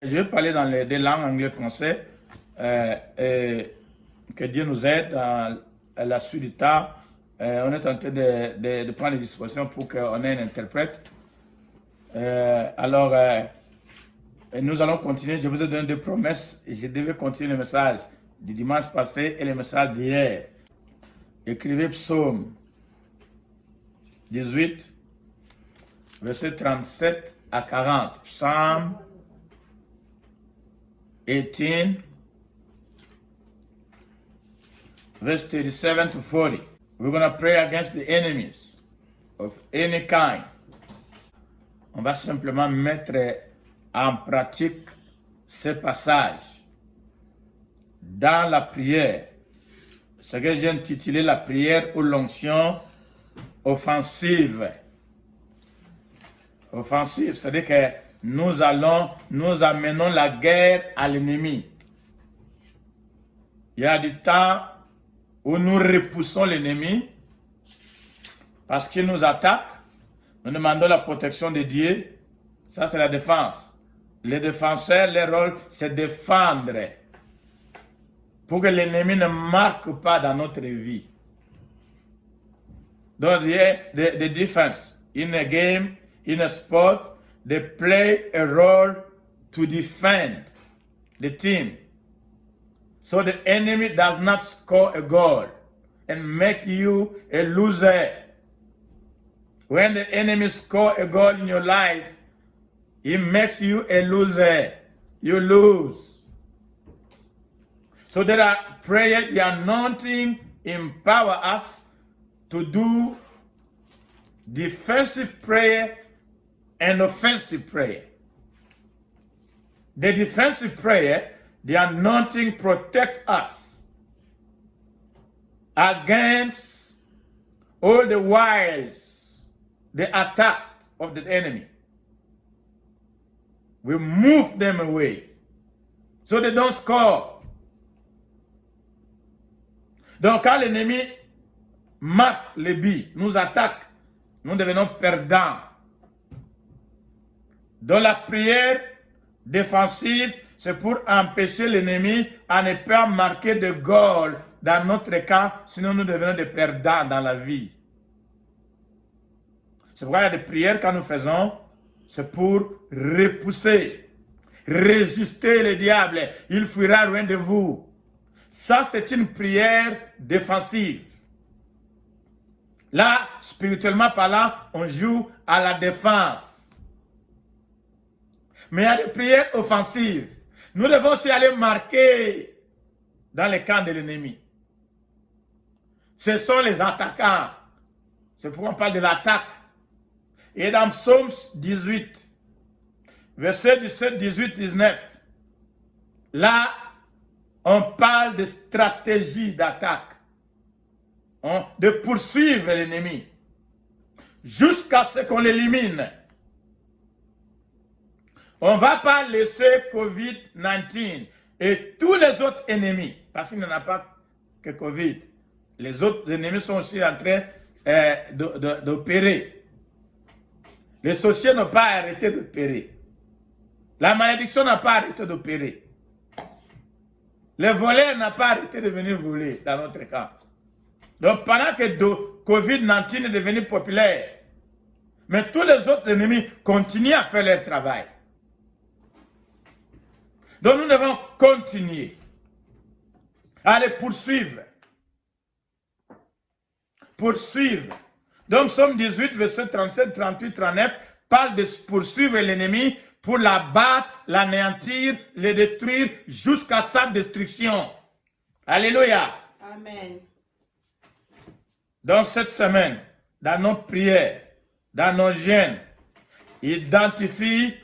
Je vais parler dans les deux langues, anglais et français. Que Dieu nous aide à la suite du temps. On est en train de prendre les dispositions pour qu'on ait un interprète. Nous allons continuer. Je vous ai donné des promesses et je devais continuer le message du dimanche passé et le message d'hier. Écrivez Psaume 18, verset 37 à 40. Psalm 18, verse 37 to 40. We're going to pray against the enemies of any kind. On va simplement mettre en pratique ce passage dans la prière. Ce que j'ai intitulé la prière ou l'onction offensive. Offensive, c'est-à-dire que nous amenons la guerre à l'ennemi. Il y a du temps où nous repoussons l'ennemi parce qu'il nous attaque. Nous demandons la protection de Dieu. Ça, c'est la défense. Les défenseurs, leur rôle, c'est défendre pour que l'ennemi ne marque pas dans notre vie. Donc, il y a the defense. In a game, in a sport, they play a role to defend the team. So the enemy does not score a goal and make you a loser. When the enemy scores a goal in your life, it makes you a loser. You lose. So there are prayers, the anointing empower us to do defensive prayer and offensive prayer. The defensive prayer, the anointing protects us against all the wiles, the attack of the enemy. We move them away so they don't score. Donc quand l'ennemi marque le but, nous attaque, nous devenons perdants. Dans la prière défensive, c'est pour empêcher l'ennemi à ne pas marquer de goal dans notre camp, sinon nous devenons des perdants dans la vie. C'est pourquoi il y a des prières que nous faisons, c'est pour repousser, résister le diable, il fuira loin de vous. Ça, c'est une prière défensive. Là, spirituellement parlant, on joue à la défense. Mais il y a des prières offensives. Nous devons aussi aller marquer dans le camp de l'ennemi. Ce sont les attaquants. C'est pourquoi on parle de l'attaque. Et dans Psaume 18, verset 17, 18, 19, là, on parle de stratégie d'attaque, de poursuivre l'ennemi jusqu'à ce qu'on l'élimine. On ne va pas laisser COVID-19 et tous les autres ennemis, parce qu'il n'y en a pas que COVID. Les autres ennemis sont aussi en train d'opérer. Les sorciers n'ont pas arrêté d'opérer. La malédiction n'a pas arrêté d'opérer. Les voleurs n'ont pas arrêté de venir voler dans notre camp. Donc pendant que COVID-19 est devenu populaire, mais tous les autres ennemis continuent à faire leur travail. Donc nous devons continuer à les poursuivre. Poursuivre. Donc Psaume 18, verset 37, 38, 39 parle de poursuivre l'ennemi pour l'abattre, l'anéantir, le détruire jusqu'à sa destruction. Alléluia. Amen. Donc cette semaine, dans nos prières, dans nos jeûnes, identifie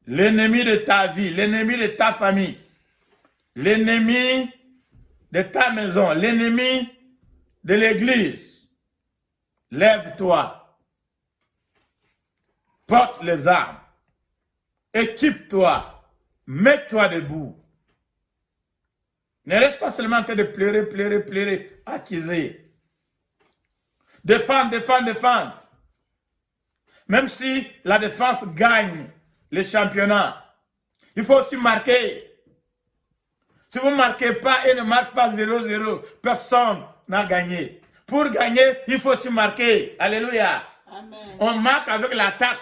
l'ennemi de ta vie, l'ennemi de ta famille, l'ennemi de ta maison, l'ennemi de l'église. Lève-toi, porte les armes, équipe-toi, mets-toi debout. Ne reste pas seulement en train de pleurer, accuser. Défendre. Même si la défense gagne le championnat, Il faut aussi marquer. Si vous ne marquez pas et ne marquez pas 0-0, personne n'a gagné. Pour gagner, il faut aussi marquer. Alléluia. Amen. On marque avec l'attaque.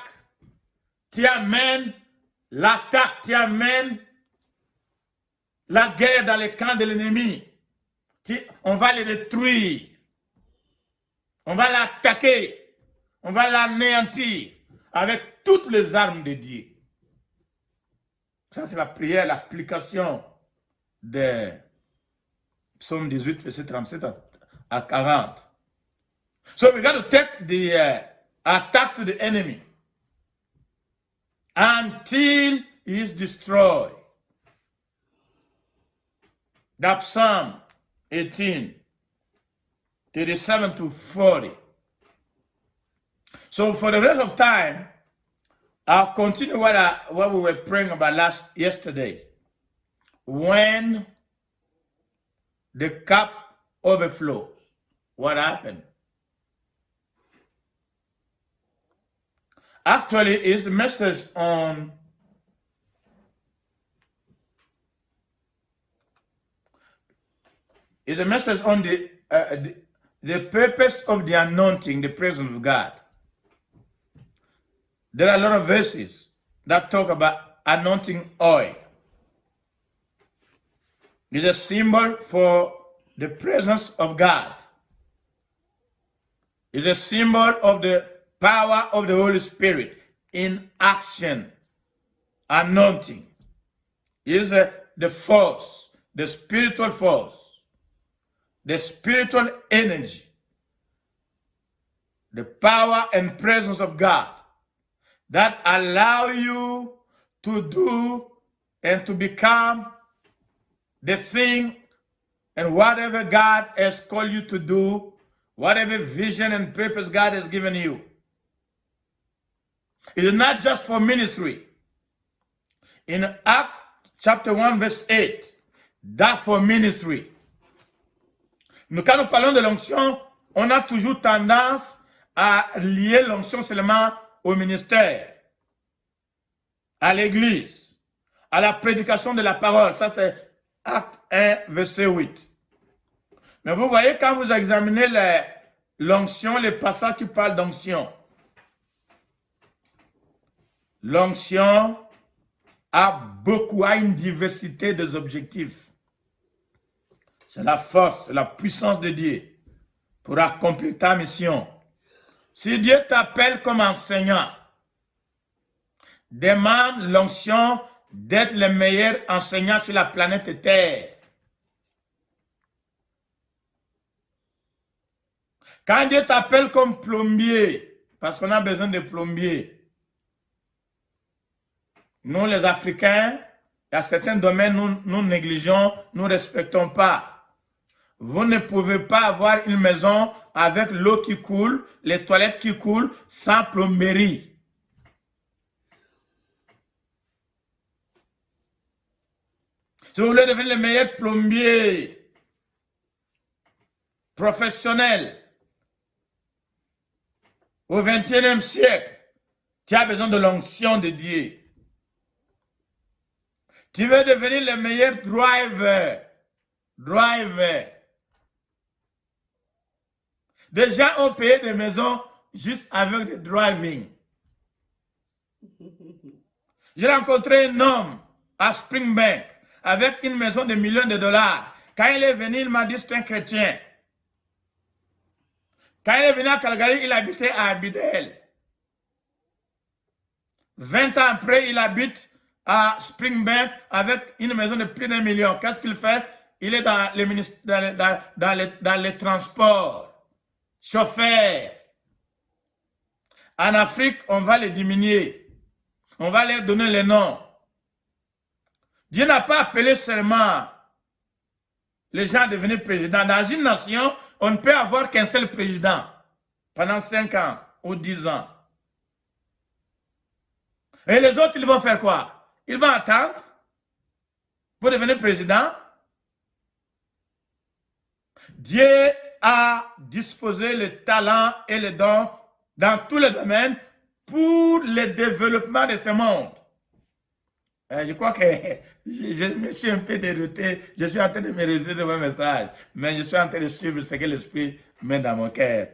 Tu amènes l'attaque, tu amènes la guerre dans les camps de l'ennemi. On va les détruire. On va l'attaquer. On va l'anéantir avec toutes les armes de Dieu. Ça, c'est la prière, l'application de Psaume 18, verset 37 à 40. So we got to take the attack to the enemy until he is destroyed. That's Psalm 18, 37 to 40. So for the rest of time, I'll continue what we were praying about yesterday. When the cup overflows, what happened? Actually, it's a message on the purpose of the anointing, the presence of God. There are a lot of verses that talk about anointing oil. It's a symbol for the presence of God. It's a symbol of the power of the Holy Spirit in action. Anointing is the force, the spiritual force, the spiritual energy, the power and presence of God that allow you to do and to become the thing and whatever God has called you to do, whatever vision and purpose God has given you. It is not just for ministry. In Acts chapter 1 verse 8, that for ministry. Quand nous parlons de l'onction, on a toujours tendance à lier l'onction seulement au ministère, à l'église, à la prédication de la parole. Ça, c'est Acte 1, verset 8. Mais vous voyez, quand vous examinez l'onction, les passages qui parlent d'onction, l'onction a une diversité des objectifs. C'est la force, la puissance de Dieu pour accomplir ta mission. Si Dieu t'appelle comme enseignant, demande l'onction d'être le meilleur enseignant sur la planète Terre. Quand Dieu t'appelle comme plombier, parce qu'on a besoin de plombiers, nous les Africains, il y a certains domaines nous négligeons, nous ne respectons pas. Vous ne pouvez pas avoir une maison avec l'eau qui coule, les toilettes qui coulent, sans plomberie. Si vous voulez devenir le meilleur plombier professionnel au XXIe siècle, tu as besoin de l'onction de Dieu. Tu veux devenir le meilleur driver. Des gens ont payé des maisons juste avec le driving. J'ai rencontré un homme à Springbank avec une maison de millions de dollars. Quand il est venu, il m'a dit c'est un chrétien. Quand il est venu à Calgary, il habitait à Abidel. 20 ans après, il habite à Springbank avec une maison de plus d'1 million. Qu'est-ce qu'il fait? Il est dans les transports. Chauffeur. En Afrique, on va les diminuer. On va leur donner les noms. Dieu n'a pas appelé seulement les gens à devenir présidents. Dans une nation, on ne peut avoir qu'un seul président pendant 5 ans ou 10 ans. Et les autres, ils vont faire quoi? Ils vont attendre pour devenir président. Dieu a disposé les talents et les dons dans tous les domaines pour le développement de ce monde. Je crois que je me suis un peu dérouté. Je suis en train de me dérouter de mon message. Mais je suis en train de suivre ce que l'Esprit met dans mon cœur.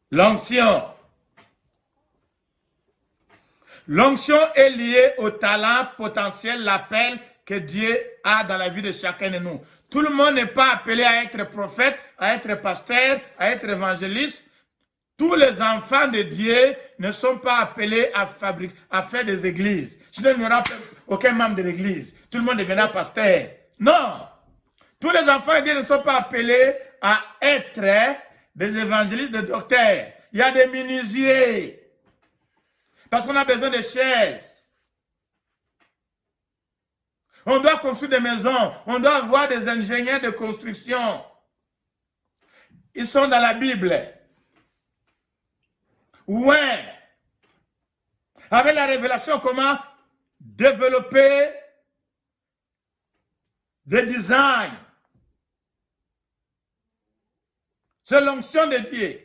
L'onction. L'onction est liée au talent potentiel, l'appel que Dieu a dans la vie de chacun de nous. Tout le monde n'est pas appelé à être prophète, à être pasteur, à être évangéliste. Tous les enfants de Dieu ne sont pas appelés à faire des églises. Sinon, il n'y aura aucun membre de l'église. Tout le monde deviendra pasteur. Non. Tous les enfants de Dieu ne sont pas appelés à être des évangélistes, des docteurs. Il y a des menuisiers. Parce qu'on a besoin de chaises. On doit construire des maisons. On doit avoir des ingénieurs de construction. Ils sont dans la Bible. Ouais. Avec la révélation, comment développer des designs. C'est l'onction de Dieu.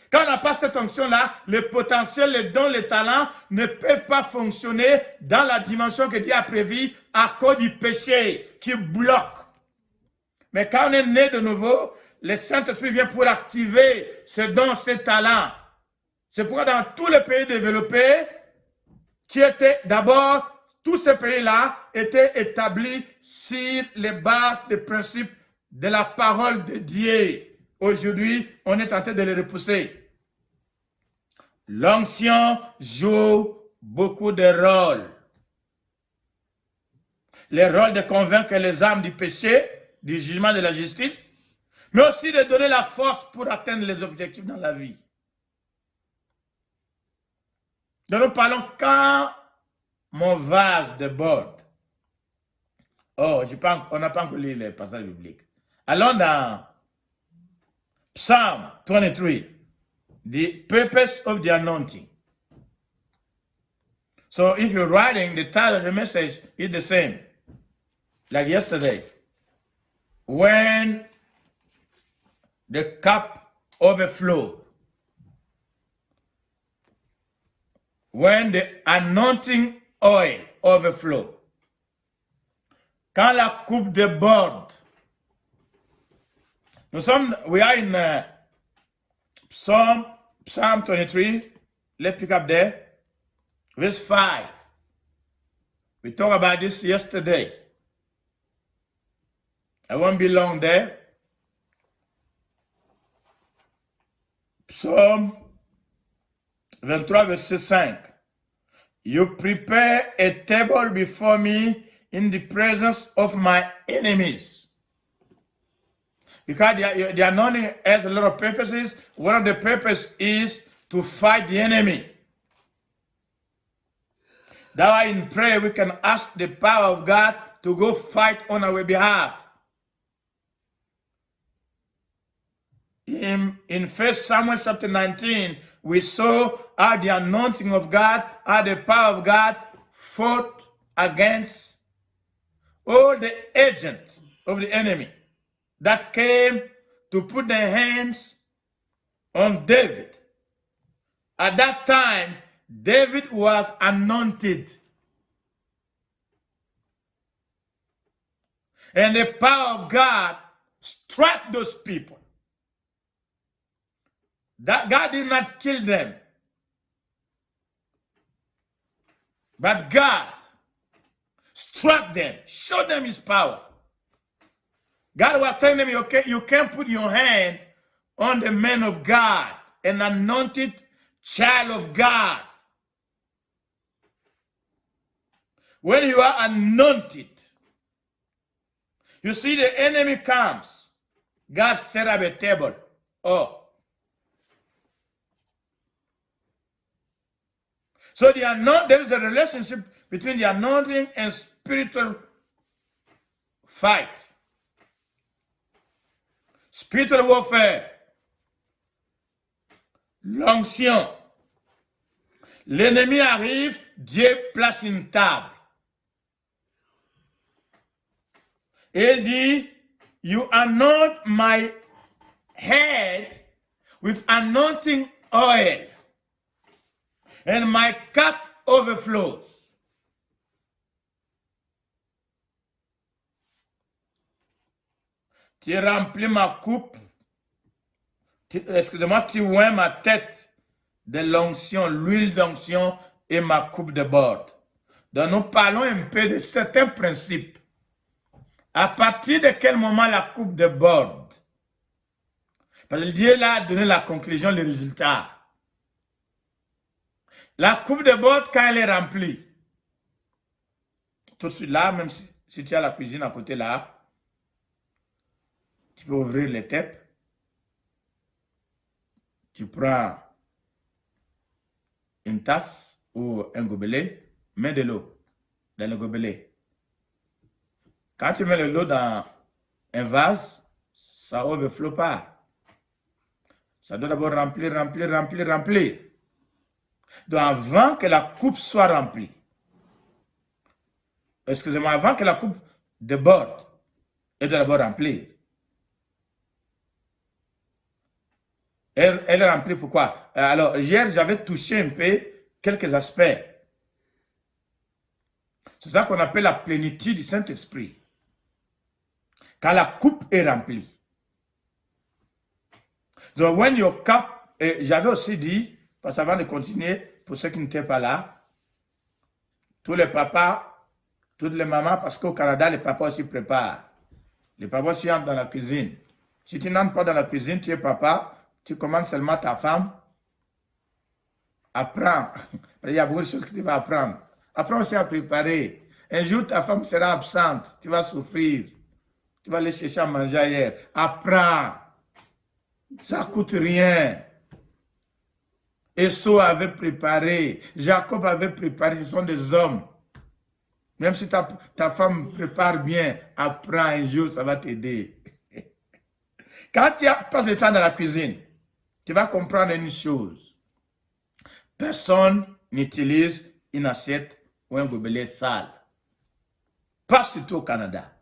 Quand on n'a pas cette onction-là, le potentiel, les dons, les talents ne peuvent pas fonctionner dans la dimension que Dieu a prévue à cause du péché qui bloque. Mais quand on est né de nouveau, le Saint-Esprit vient pour activer ces dons, ces talents. C'est pourquoi dans tous les pays développés, qui étaient d'abord, tous ces pays-là étaient établis sur les bases des principes de la parole de Dieu. Aujourd'hui, on est en train de les repousser. L'onction joue beaucoup de rôles. Les rôles de convaincre les âmes du péché, du jugement, de la justice, mais aussi de donner la force pour atteindre les objectifs dans la vie. Donc nous parlons quand mon vase déborde. Oh, on n'a pas encore lu les passages bibliques. Allons dans Psalm 23. The purpose of the anointing. So if you're writing, the title of the message is the same. Like yesterday. When the cup overflows. When the anointing oil overflows. Quand la coupe déborde. We are in Psalm 23. Let's pick up there. Verse 5. We talked about this yesterday. I won't be long there. Psalm 23, verset 5. You prepare a table before me in the presence of my enemies. Because the anointing has a lot of purposes. One of the purposes is to fight the enemy. That's why in prayer we can ask the power of God to go fight on our behalf. In 1 Samuel chapter 19, we saw how the anointing of God, how the power of God fought against all the agents of the enemy that came to put their hands on David. At that time, David was anointed. And the power of God struck those people. That God did not kill them. But God struck them, showed them his power. God was telling them, you can't put your hand on the man of God, an anointed child of God. When you are anointed, you see the enemy comes. God set up a table. Oh. So there is a relationship between the anointing and spiritual fight. Spiritual warfare. L'onction. L'ennemi arrive, Dieu place une table. Et il dit, you anoint my head with anointing oil, and my cup overflows. Tu remplis ma coupe. Excusez-moi, tu oins ma tête de l'onction, l'huile d'onction et ma coupe de bord. Donc nous parlons un peu de certains principes. À partir de quel moment la coupe de bord? Parce que Dieu là a donné la conclusion, le résultat. La coupe de bord, quand elle est remplie, tout de suite là, même si tu as la cuisine à côté là, tu peux ouvrir les têtes. Tu prends une tasse ou un gobelet, mets de l'eau dans le gobelet. Quand tu mets de l'eau dans un vase, ça overflow pas. Ça doit d'abord remplir. Donc avant que la coupe soit remplie, excusez-moi, avant que la coupe déborde, elle doit d'abord remplir. Elle est remplie pourquoi? Alors, hier, j'avais touché un peu quelques aspects. C'est ça qu'on appelle la plénitude du Saint-Esprit. Quand la coupe est remplie. Donc, when your cup, j'avais aussi dit, parce qu'avant de continuer, pour ceux qui n'étaient pas là, tous les papas, toutes les mamans, parce qu'au Canada, les papas aussi préparent. Les papas aussi entrent dans la cuisine. Si tu n'entres pas dans la cuisine, tu es papa, tu commandes seulement ta femme. Apprends. Il y a beaucoup de choses que tu vas apprendre. Apprends aussi à préparer. Un jour, ta femme sera absente. Tu vas souffrir. Tu vas aller chercher à manger ailleurs. Apprends. Ça ne coûte rien. Esau avait préparé. Jacob avait préparé. Ce sont des hommes. Même si ta femme prépare bien, apprends un jour, ça va t'aider. Quand tu passes le temps dans la cuisine, tu vas comprendre une chose. Personne n'utilise une assiette ou un gobelet sale. Pas surtout au Canada.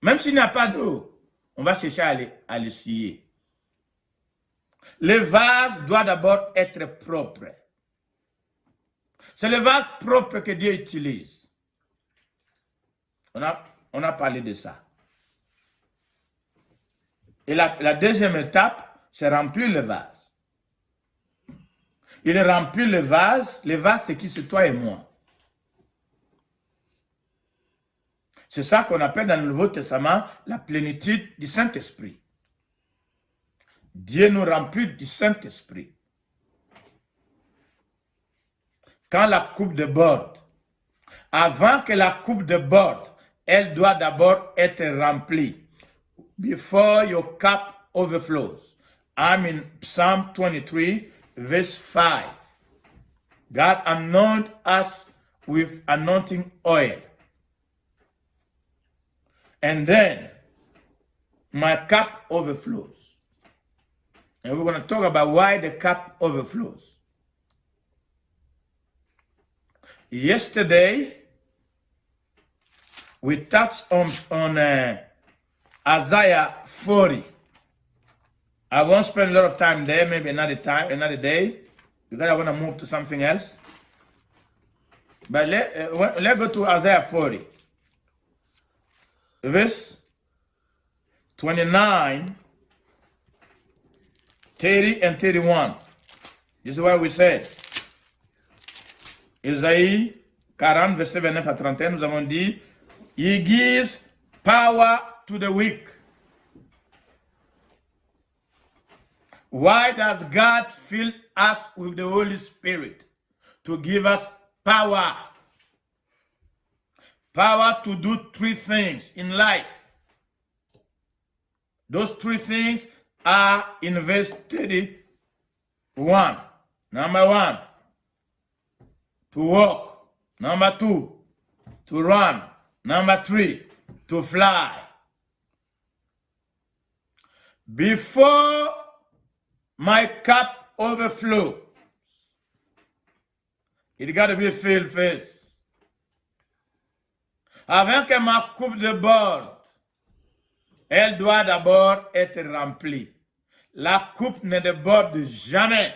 Même s'il n'y a pas d'eau, on va chercher à l'essuyer. Le vase doit d'abord être propre. C'est le vase propre que Dieu utilise. On a parlé de ça. Et la deuxième étape, c'est remplir le vase. Il remplit le vase. Le vase, c'est qui? C'est toi et moi. C'est ça qu'on appelle dans le Nouveau Testament la plénitude du Saint-Esprit. Dieu nous remplit du Saint-Esprit. Quand la coupe déborde, avant que la coupe déborde, elle doit d'abord être remplie. Before your cup overflows. I'm in Psalm 23, verse 5. God anointed us with anointing oil. And then my cup overflows. And we're going to talk about why the cup overflows. Yesterday, we touched on Isaiah 40. I won't spend a lot of time there, maybe another day, because I want to move to something else. But let's go to Isaiah 40. Verse 29, 30 and 31. This is what we said. Isaïe 40, verset 29 à 31, nous avons dit, He gives power to the weak. Why does God fill us with the Holy Spirit? To give us power. Power to do three things in life. Those three things are in verse 31. Number 1, to walk. Number 2, to run. Number 3, to fly. Before my cup overflows, it got to be filled first. Avant que ma coupe déborde, elle doit d'abord être remplie. La coupe ne déborde jamais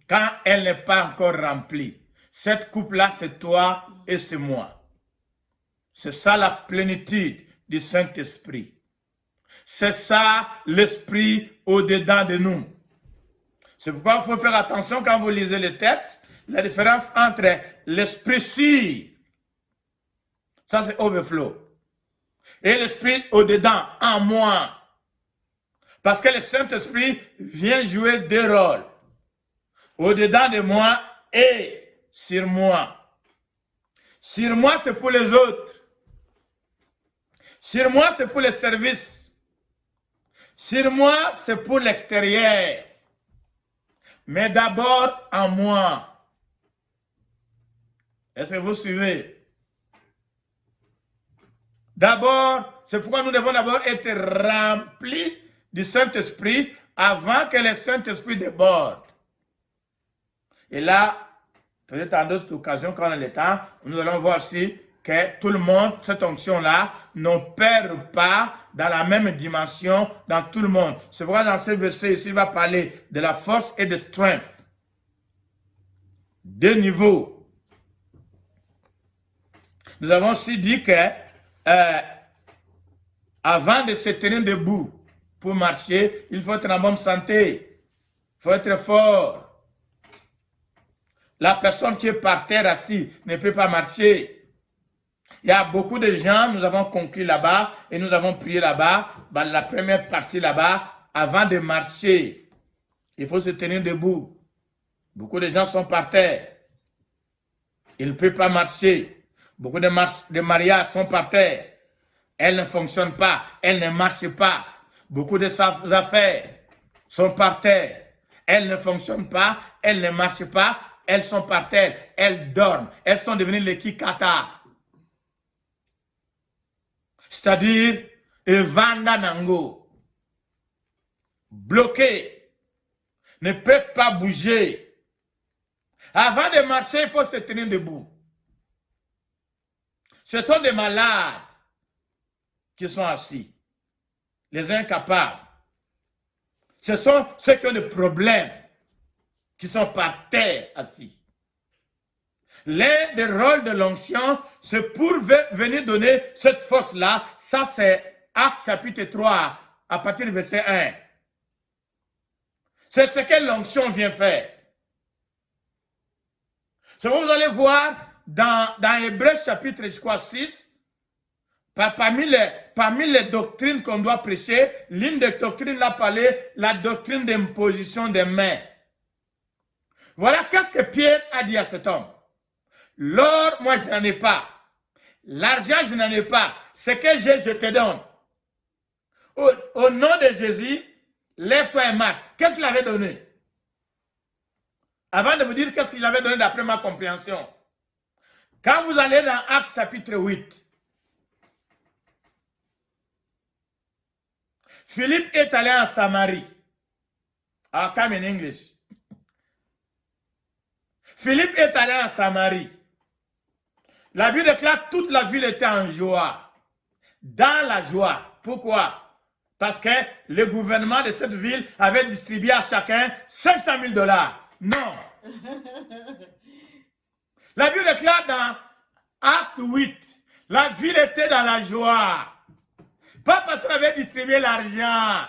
quand elle n'est pas encore remplie. Cette coupe-là, c'est toi et c'est moi. C'est ça la plénitude du Saint-Esprit. C'est ça l'esprit au-dedans de nous. C'est pourquoi il faut faire attention quand vous lisez les textes, la différence entre l'esprit sûr, ça c'est overflow, et l'esprit au-dedans, en moi. Parce que le Saint-Esprit vient jouer deux rôles. Au-dedans de moi et sur moi. Sur moi, c'est pour les autres. Sur moi, c'est pour les services. Sur moi, c'est pour l'extérieur. Mais d'abord en moi. Est-ce que vous suivez? D'abord, c'est pourquoi nous devons d'abord être remplis du Saint-Esprit avant que le Saint-Esprit déborde. Et là, peut-être en d'autres occasions, quand on a le temps, nous allons voir aussi que tout le monde, cette onction-là, n'opère pas dans la même dimension dans tout le monde. C'est pourquoi dans ce verset ici, il va parler de la force et de strength. Deux niveaux. Nous avons aussi dit que avant de se tenir debout pour marcher, il faut être en bonne santé. Il faut être fort. La personne qui est par terre assis ne peut pas marcher. Il y a beaucoup de gens, nous avons conclu là-bas et nous avons prié là-bas, la première partie là-bas, avant de marcher. Il faut se tenir debout. Beaucoup de gens sont par terre. Ils ne peuvent pas marcher. Beaucoup de mariages sont par terre. Elles ne fonctionnent pas. Elles ne marchent pas. Beaucoup de affaires sont par terre. Elles ne fonctionnent pas. Elles ne marchent pas. Elles sont par terre. Elles dorment. Elles sont devenues les kikata. C'est-à-dire, Evanda Nango. Bloquées. Ne peuvent pas bouger. Avant de marcher, il faut se tenir debout. Ce sont des malades qui sont assis. Les incapables. Ce sont ceux qui ont des problèmes qui sont par terre assis. L'un des rôles de l'onction, c'est pour venir donner cette force-là. Ça, c'est Actes chapitre 3, à partir du verset 1. C'est ce que l'onction vient faire. Ce que vous allez voir dans Hébreux chapitre 6, parmi les doctrines qu'on doit prêcher, l'une des doctrines a parlé, la doctrine d'imposition des mains. Voilà qu'est-ce que Pierre a dit à cet homme. L'or, moi, je n'en ai pas. L'argent, je n'en ai pas. Ce que j'ai, je te donne. Au nom de Jésus, lève-toi et marche. Qu'est-ce qu'il avait donné? Avant de vous dire qu'est-ce qu'il avait donné d'après ma compréhension. Quand vous allez dans Actes chapitre 8, Philippe est allé en Samarie. I'll come in English. Philippe est allé en Samarie. La Bible déclare que toute la ville était en joie. Dans la joie. Pourquoi? Parce que le gouvernement de cette ville avait distribué à chacun 500 000 $. Non. La Bible déclare dans Acte 8, la ville était dans la joie. Pas parce qu'on avait distribué l'argent.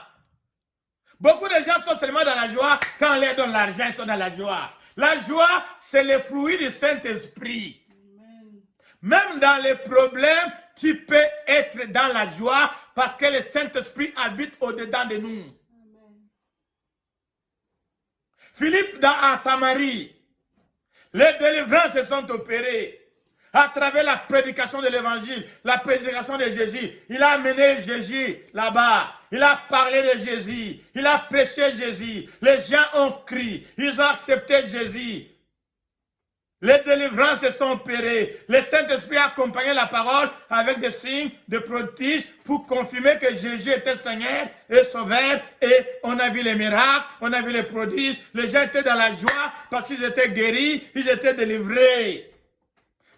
Beaucoup de gens sont seulement dans la joie quand on leur donne l'argent, ils sont dans la joie. La joie, c'est le fruit du Saint-Esprit. Même dans les problèmes, tu peux être dans la joie parce que le Saint-Esprit habite au-dedans de nous. Amen. Philippe, en Samarie, les délivrances se sont opérées à travers la prédication de l'évangile, la prédication de Jésus. Il a amené Jésus là-bas. Il a parlé de Jésus. Il a prêché Jésus. Les gens ont crié. Ils ont accepté Jésus. Les délivrances se sont opérées. Le Saint-Esprit a accompagné la parole avec des signes, des prodiges pour confirmer que Jésus était Seigneur et Sauveur. Et on a vu les miracles, on a vu les prodiges. Les gens étaient dans la joie parce qu'ils étaient guéris, ils étaient délivrés.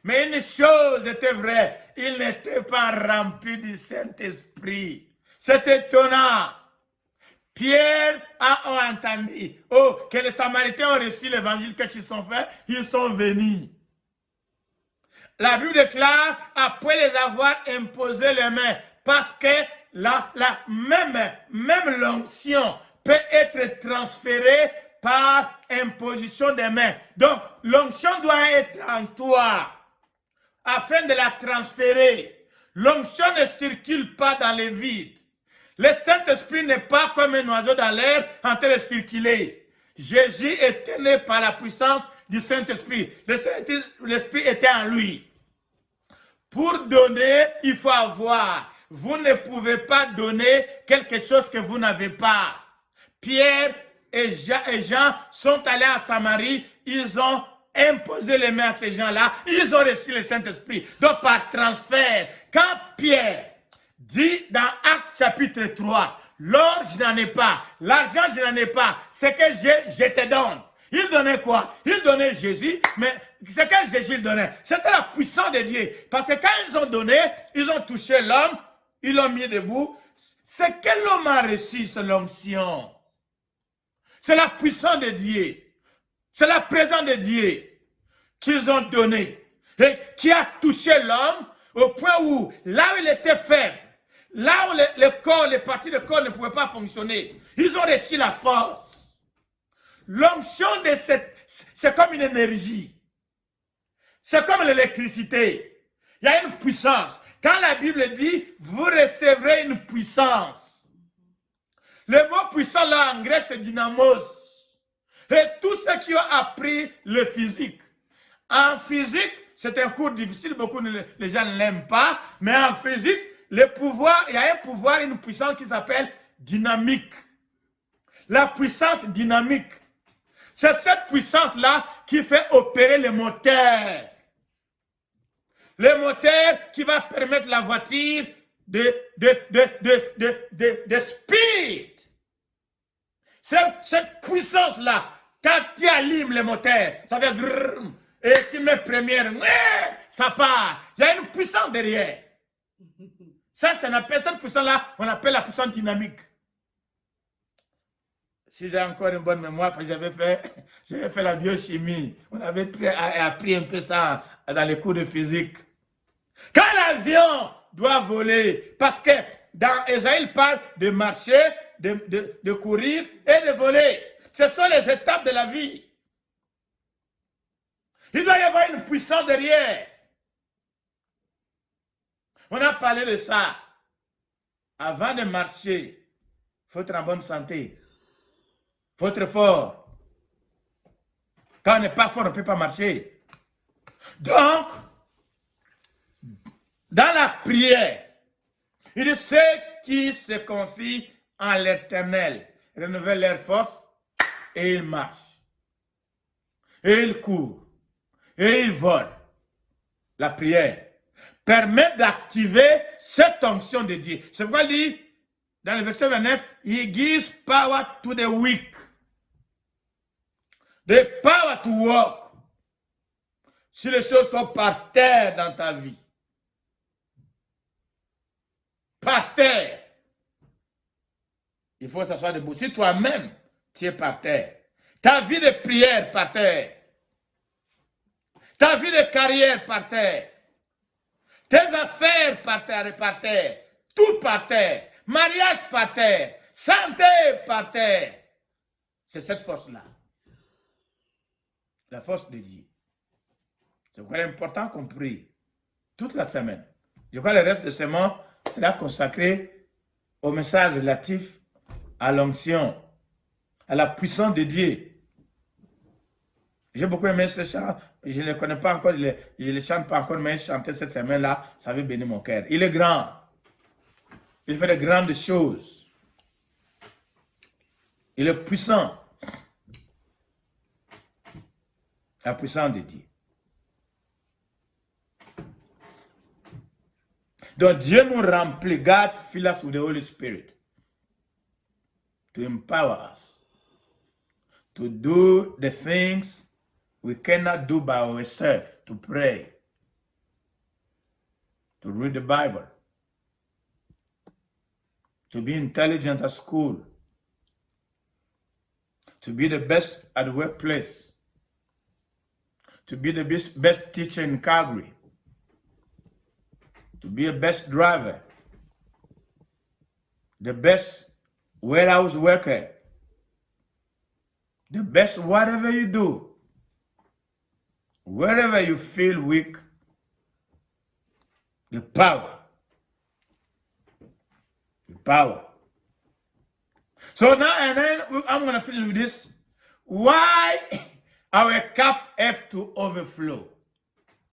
Mais une chose était vraie, ils n'étaient pas remplis du Saint-Esprit. C'est étonnant. Pierre a entendu que les Samaritains ont reçu l'évangile, qu'est-ce qu'ils ont fait? Ils sont venus. La Bible déclare, après les avoir imposé les mains, parce que même l'onction peut être transférée par imposition des mains. Donc, l'onction doit être en toi afin de la transférer. L'onction ne circule pas dans les vides. Le Saint-Esprit n'est pas comme un oiseau dans l'air en train de circuler. Jésus était né par la puissance du Saint-Esprit. L'Esprit était en lui. Pour donner, il faut avoir. Vous ne pouvez pas donner quelque chose que vous n'avez pas. Pierre et Jean sont allés à Samarie. Ils ont imposé les mains à ces gens-là. Ils ont reçu le Saint-Esprit. Donc par transfert, quand Pierre dit dans Actes chapitre 3, l'or je n'en ai pas, l'argent je n'en ai pas, ce que je te donne. Il donnait quoi? Il donnait Jésus, mais ce que Jésus donnait, c'était la puissance de Dieu. Parce que quand ils ont donné, ils ont touché l'homme, ils l'ont mis debout. Ce que l'homme a reçu, c'est l'onction. C'est la puissance de Dieu. C'est la présence de Dieu qu'ils ont donné. Et qui a touché l'homme au point où, là où il était faible, là où le corps, les parties du corps ne pouvaient pas fonctionner, ils ont reçu la force. L'onction de c'est comme une énergie. C'est comme l'électricité. Il y a une puissance. Quand la Bible dit, vous recevrez une puissance. Le mot puissant là en grec c'est dynamos. Et tous ceux qui ont appris le physique. En physique, c'est un cours difficile, beaucoup les gens ne l'aiment pas. Mais en physique, le pouvoir, il y a un pouvoir, une puissance qui s'appelle dynamique. La puissance dynamique. C'est cette puissance-là qui fait opérer le moteur. Le moteur qui va permettre la voiture de speed. Cette puissance-là, quand tu allumes le moteur, ça fait grrrm, et tu mets première, ça part. Il y a une puissance derrière. Ça, cette puissance-là, on appelle la puissance dynamique. Si j'ai encore une bonne mémoire, parce que j'avais fait la biochimie. On avait appris un peu ça dans les cours de physique. Quand l'avion doit voler, parce que dans Ésaïe, il parle de marcher, de courir et de voler. Ce sont les étapes de la vie. Il doit y avoir une puissance derrière. On a parlé de ça. Avant de marcher, il faut être en bonne santé. Il faut être fort. Quand on n'est pas fort, on ne peut pas marcher. Donc, dans la prière, il dit ceux qui se confient en l'Éternel renouvellent leur force et ils marchent. Et ils courent. Et ils volent. La prière permet d'activer cette onction de Dieu. C'est pourquoi il dit, dans le verset 29, He gives power to the weak. The power to walk. Si les choses sont par terre dans ta vie, par terre, il faut s'asseoir debout. Si toi-même, tu es par terre, ta vie de prière par terre, ta vie de carrière par terre, tes affaires par terre, tout par terre, mariage par terre, santé par terre, c'est cette force-là. La force de Dieu. C'est pourquoi il est important qu'on prie toute la semaine. Je crois que le reste de ce mois sera consacré au message relatif à l'onction, à la puissance de Dieu. J'ai beaucoup aimé ce chant. Je ne le connais pas encore, je ne le chante pas encore, mais chanter cette semaine-là, ça veut bénir mon cœur. Il est grand. Il fait de grandes choses. Il est puissant. La puissance de Dieu. Donc Dieu nous remplit, God fill us with the Holy Spirit to empower us to do the things we cannot do by ourselves, to pray, to read the Bible, to be intelligent at school, to be the best at the workplace, to be the best teacher in Calgary, to be a best driver, the best warehouse worker, the best whatever you do, wherever you feel weak, the power. The power. So now, and then I'm going to finish with this. Why our cup have to overflow?